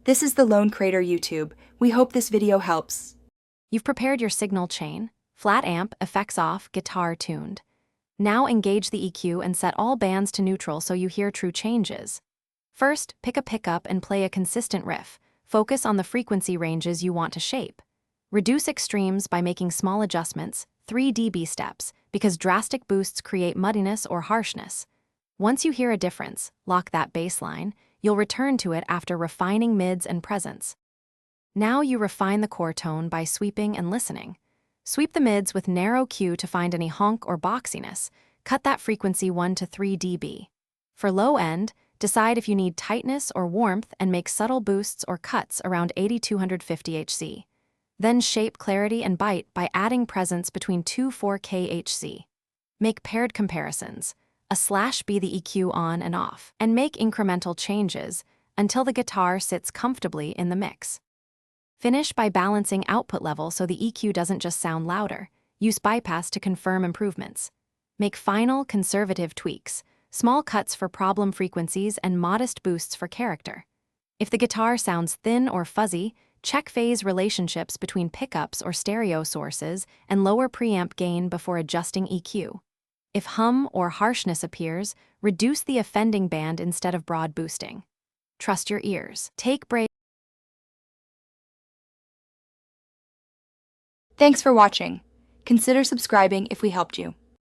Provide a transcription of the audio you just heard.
This is the Lone Crater YouTube. We hope this video helps. You've prepared your signal chain, flat amp, effects off, guitar tuned. Now engage the EQ and set all bands to neutral so you hear true changes. First, pick a pickup and play a consistent riff. Focus on the frequency ranges you want to shape. Reduce extremes by making small adjustments, 3 dB steps, because drastic boosts create muddiness or harshness. Once you hear a difference, lock that bass line. You'll return to it after refining mids and presents. Now you refine the core tone by sweeping and listening. Sweep the mids with narrow Q to find any honk or boxiness. Cut that frequency 1 to 3 dB. For low end, decide if you need tightness or warmth and make subtle boosts or cuts around 8250 Hz. Then shape clarity and bite by adding presence between 2-4K Hz. Make paired comparisons. /B the EQ on and off, and make incremental changes until the guitar sits comfortably in the mix. Finish by balancing output level so the EQ doesn't just sound louder. Use bypass to confirm improvements. Make final, conservative tweaks, small cuts for problem frequencies and modest boosts for character. If the guitar sounds thin or fuzzy, check phase relationships between pickups or stereo sources and lower preamp gain before adjusting EQ. If hum or harshness appears, reduce the offending band instead of broad boosting. Trust your ears. Take breaks. Thanks for watching. Consider subscribing if we helped you.